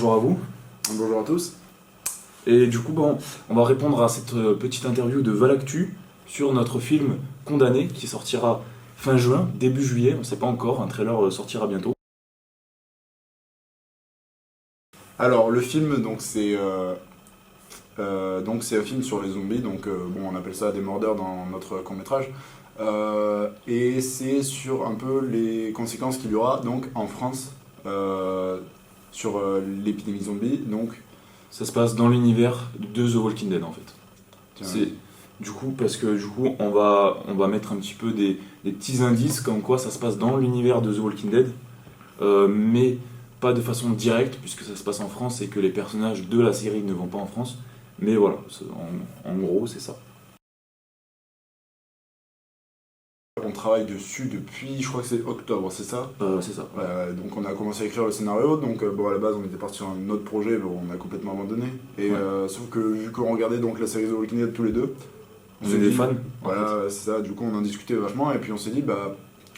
bonjour à vous. Bonjour à tous. Et du coup, on va répondre à cette petite interview de Valactu sur notre film Condamné qui sortira fin juin, début juillet, on ne sait pas encore, un trailer sortira bientôt. Alors le film, c'est un film sur les zombies, on appelle ça des mordeurs dans notre court-métrage. Et c'est sur un peu les conséquences qu'il y aura donc en France sur l'épidémie zombie. Donc Ça se passe dans l'univers de The Walking Dead en fait. tiens, C'est parce que on va mettre un petit peu des petits indices comme quoi ça se passe dans l'univers de The Walking Dead, mais pas de façon directe puisque ça se passe en France et que les personnages de la série ne vont pas en France. Mais voilà, en gros c'est ça. on travaille dessus depuis, je crois que c'est octobre, c'est ça? C'est ça. Donc on a commencé à écrire le scénario, à la base on était parti sur un autre projet, on a complètement abandonné. Et Ouais. sauf que vu qu'on regardait donc la série The Walking Dead tous les deux, on Vous s'est êtes des dit, fans en voilà, fait. c'est ça, du coup on en discutait vachement et puis on s'est dit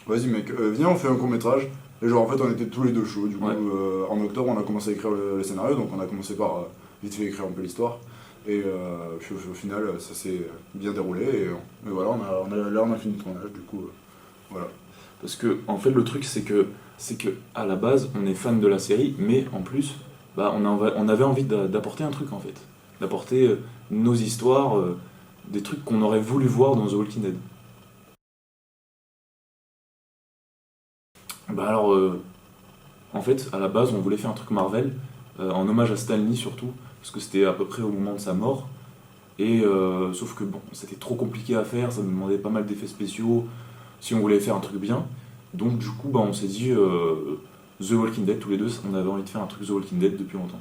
vas-y mec, viens on fait un court métrage. Et genre en fait on était tous les deux chauds, Ouais. en octobre on a commencé à écrire le scénario, donc on a commencé par vite fait écrire un peu l'histoire. Et puis au final ça s'est bien déroulé et voilà, là on a fini le tournage voilà. Parce que en fait le truc c'est que à la base on est fan de la série, mais en plus on avait envie d'apporter un truc en fait, d'apporter nos histoires, des trucs qu'on aurait voulu voir dans The Walking Dead. En fait à la base on voulait faire un truc Marvel en hommage à Stan Lee surtout, parce que c'était à peu près au moment de sa mort. Et sauf que c'était trop compliqué à faire, ça nous demandait pas mal d'effets spéciaux si on voulait faire un truc bien. Donc du coup on s'est dit The Walking Dead tous les deux, on avait envie de faire un truc The Walking Dead depuis longtemps.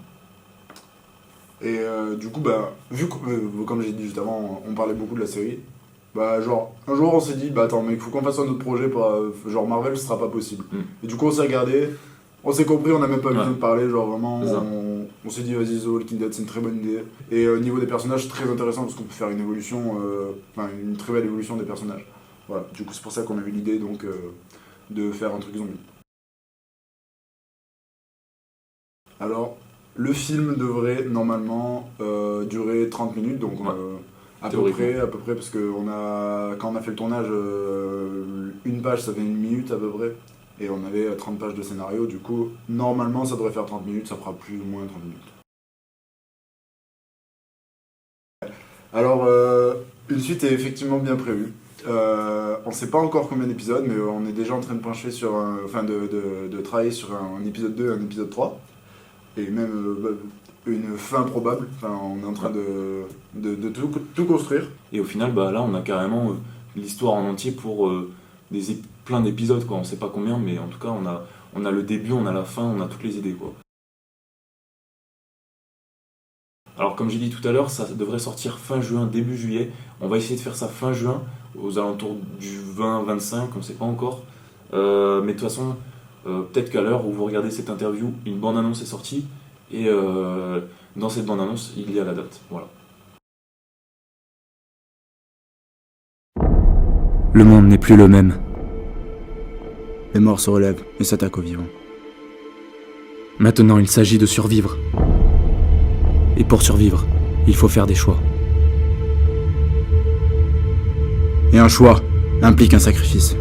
Et vu que, comme j'ai dit juste avant, on parlait beaucoup de la série, genre, un jour on s'est dit, attends, mec, faut qu'on fasse un autre projet, genre Marvel, ce sera pas possible. Mm. Et du coup, on s'est regardé, on s'est compris, on n'a même pas besoin Ouais. de parler, genre vraiment, C'est ça. on s'est dit, vas-y, The Walking Dead, c'est une très bonne idée. Et au niveau des personnages, c'est très intéressant parce qu'on peut faire une évolution, une très belle évolution des personnages. Voilà, du coup, c'est pour ça qu'on a eu l'idée de faire un truc zombie. Alors, le film devrait normalement durer 30 minutes, Ouais, à théoriquement. peu près, parce que quand on a fait le tournage, une page ça fait une minute à peu près, et on avait 30 pages de scénario, du coup, normalement ça devrait faire 30 minutes, ça fera plus ou moins 30 minutes. Alors, une suite est effectivement bien prévue. On sait pas encore combien d'épisodes, mais on est déjà en train de pencher sur de travailler sur un épisode 2 et un épisode 3. Et même une fin probable. Enfin, on est en train de tout construire. Et au final là on a carrément l'histoire en entier pour plein d'épisodes quoi, on sait pas combien, mais en tout cas on a le début, on a la fin, on a toutes les idées quoi. Alors comme j'ai dit tout à l'heure, ça devrait sortir fin juin, début juillet. On va essayer de faire ça fin juin, aux alentours du 20-25, on ne sait pas encore. Mais de toute façon, peut-être qu'à l'heure où vous regardez cette interview, une bande-annonce est sortie. Et dans cette bande-annonce, il y a la date. Voilà. Le monde n'est plus le même. Les morts se relèvent et s'attaquent aux vivants. Maintenant, il s'agit de survivre. Et pour survivre, il faut faire des choix. Et un choix implique un sacrifice.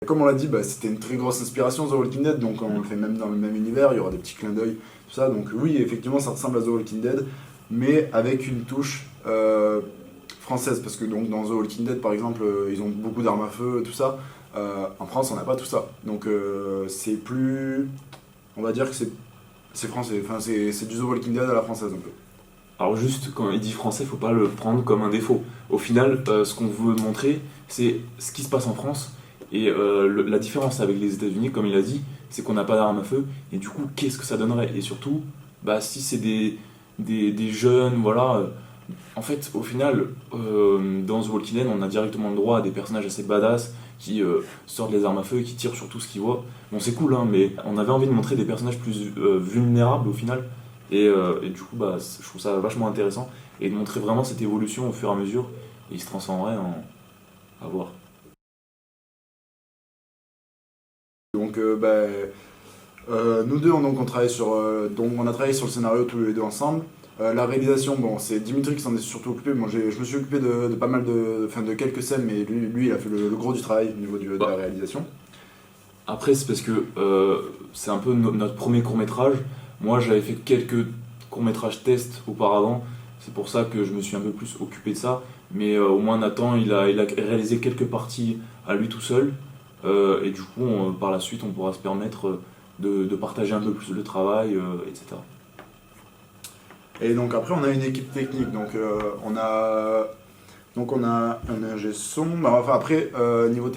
Comme on l'a dit, c'était une très grosse inspiration The Walking Dead, donc on le fait même dans le même univers, il y aura des petits clins d'œil, tout ça. Donc oui, effectivement, ça ressemble à The Walking Dead, mais avec une touche française, parce que donc dans The Walking Dead, par exemple, ils ont beaucoup d'armes à feu, tout ça. En France, on n'a pas tout ça. Donc c'est plus, on va dire que c'est français. Enfin, c'est du The Walking Dead à la française un peu. Alors juste, quand il dit français, faut pas le prendre comme un défaut. Au final, ce qu'on veut montrer, c'est ce qui se passe en France. Et la différence avec les États-Unis, comme il a dit, c'est qu'on n'a pas d'armes à feu. Et du coup, qu'est-ce que ça donnerait? Et surtout, bah, si c'est des jeunes, voilà. En fait, au final, dans The Walking Dead, on a directement le droit à des personnages assez badass qui sortent les armes à feu et qui tirent sur tout ce qu'ils voient. Bon, c'est cool, hein, mais on avait envie de montrer des personnages plus vulnérables au final. Et du coup, bah, je trouve ça vachement intéressant. Et de montrer vraiment cette évolution au fur et à mesure. Et il se transformerait en. À voir. Donc, nous deux, on travaille donc on a travaillé sur le scénario tous les deux ensemble. La réalisation, bon, c'est Dimitri qui s'en est surtout occupé. Moi, je me suis occupé de pas mal de quelques scènes, mais lui, il a fait le gros du travail au niveau de la réalisation. Après, c'est parce que c'est un peu notre premier court-métrage. Moi, j'avais fait quelques courts-métrages tests auparavant. C'est pour ça que je me suis un peu plus occupé de ça. Mais au moins, Nathan, il a réalisé quelques parties à lui tout seul. Et du coup, par la suite, on pourra se permettre de partager un peu plus le travail, etc. Et donc après, on a une équipe technique. Donc on a un ingé son. Bah, enfin après, niveau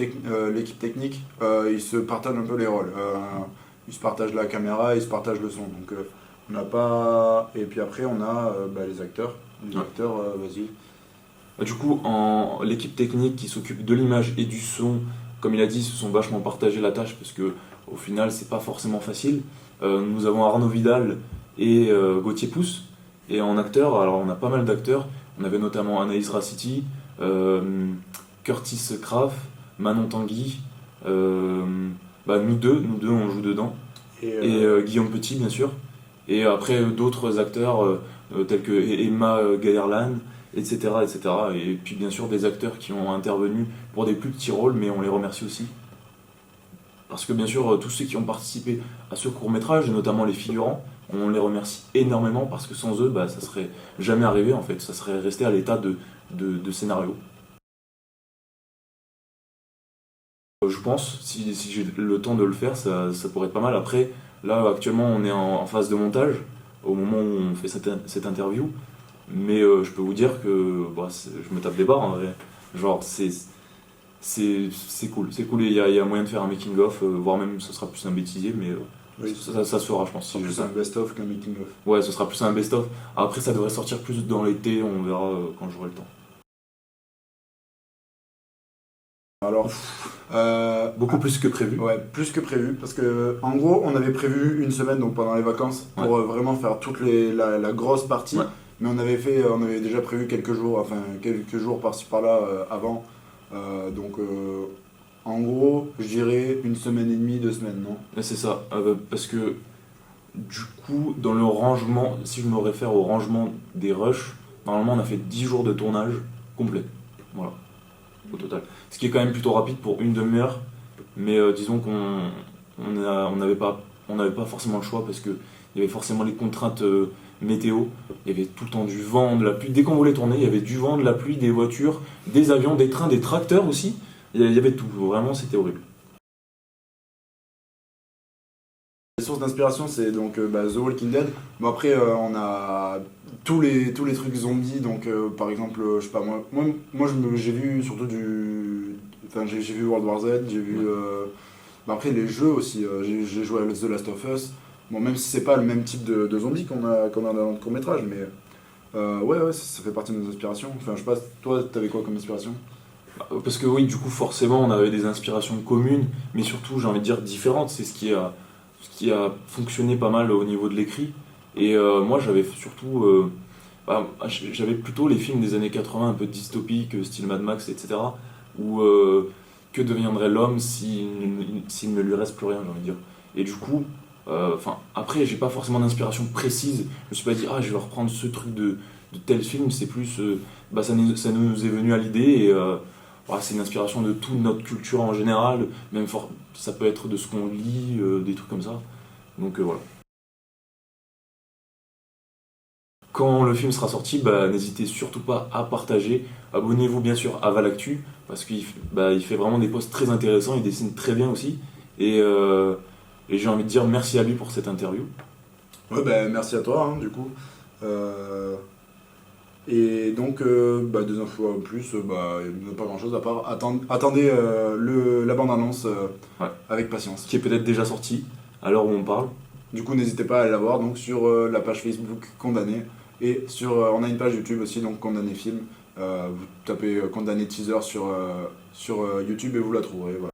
l'équipe technique, ils se partagent un peu les rôles. Ils se partagent la caméra, ils se partagent le son. Donc on n'a pas. Et puis après, on a les acteurs. Les acteurs, vas-y. Du coup, l'équipe technique qui s'occupe de l'image et du son, comme il a dit, se sont vachement partagé la tâche parce que au final, c'est pas forcément facile. Nous avons Arnaud Vidal et Gauthier Pousse. Et en acteurs, alors on a pas mal d'acteurs. On avait notamment Anaïs Raciti, Curtis Kraft, Manon Tanguy. Nous deux, on joue dedans. Et Guillaume Petit, bien sûr. Et après, d'autres acteurs tels que Emma Gaillarlan, etc., etc. Et puis, bien sûr, des acteurs qui ont intervenu pour des plus petits rôles, mais on les remercie aussi. Parce que, bien sûr, tous ceux qui ont participé à ce court-métrage, et notamment les figurants, on les remercie énormément parce que sans eux, ça serait jamais arrivé en fait. Ça serait resté à l'état de scénario. Je pense, si j'ai le temps de le faire, ça pourrait être pas mal. Après, là, actuellement, on est en phase de montage, au moment où on fait cette interview. Mais je peux vous dire que je me tape des barres en vrai. Genre, c'est cool. C'est cool, il y a moyen de faire un making-of, voire même ce sera plus un bêtisier, mais oui, ça se fera, je pense. C'est plus un best-of qu'un making-of. Ouais, ce sera plus un best-of. Après, ça devrait sortir plus dans l'été, on verra quand j'aurai le temps. Alors, beaucoup plus que prévu. Ouais, plus que prévu, parce que en gros, on avait prévu une semaine donc pendant les vacances pour vraiment faire toute la grosse partie, mais on avait déjà prévu quelques jours par-ci par-là avant, donc en gros, je dirais une semaine et demie, 2 semaines, non? C'est ça, parce que du coup, dans le rangement, si je me réfère au rangement des rushs, normalement on a fait 10 jours de tournage complet. Voilà, au total. Ce qui est quand même plutôt rapide pour une demi-heure, mais disons qu'on n'avait pas forcément le choix parce qu'il y avait forcément les contraintes météo. Il y avait tout le temps du vent, de la pluie. Dès qu'on voulait tourner, il y avait du vent, de la pluie, des voitures, des avions, des trains, des tracteurs aussi. Il y avait tout, vraiment c'était horrible. Les sources d'inspiration, c'est donc The Walking Dead. Bon, après, on a tous les trucs zombies. Donc, par exemple, je sais pas, moi j'ai vu surtout j'ai vu World War Z, j'ai vu. Après, les jeux aussi. J'ai joué à The Last of Us. Bon, même si c'est pas le même type de zombies qu'on a dans notre court-métrage, mais ouais, ça fait partie de nos inspirations. Enfin, je sais pas, toi, t'avais quoi comme inspiration? Parce que oui, du coup, forcément, on avait des inspirations communes, mais surtout, j'ai envie de dire différentes. C'est ce qui a fonctionné pas mal au niveau de l'écrit. Et moi, j'avais surtout. J'avais plutôt les films des années 80, un peu dystopiques, style Mad Max, etc. Où que deviendrait l'homme s'il ne lui reste plus rien, j'ai envie de dire. Et du coup, après, j'ai pas forcément d'inspiration précise. Je me suis pas dit, je vais reprendre ce truc de tel film. C'est plus. Ça nous est venu à l'idée et. C'est une inspiration de toute notre culture en général, même ça peut être de ce qu'on lit, des trucs comme ça. Donc voilà. Quand le film sera sorti, n'hésitez surtout pas à partager. Abonnez-vous bien sûr à Valactu, parce qu'il fait vraiment des posts très intéressants, il dessine très bien aussi. Et j'ai envie de dire merci à lui pour cette interview. Ouais, merci à toi, hein, du coup. Et donc, des infos en plus, il n'y a pas grand chose à part attendez la bande-annonce Ouais. avec patience. Qui est peut-être déjà sorti à l'heure où on parle. Du coup, n'hésitez pas à aller la voir donc, sur la page Facebook Condamné. Et on a une page YouTube aussi, donc Condamné Film. Vous tapez Condamné Teaser sur YouTube et vous la trouverez. Voilà.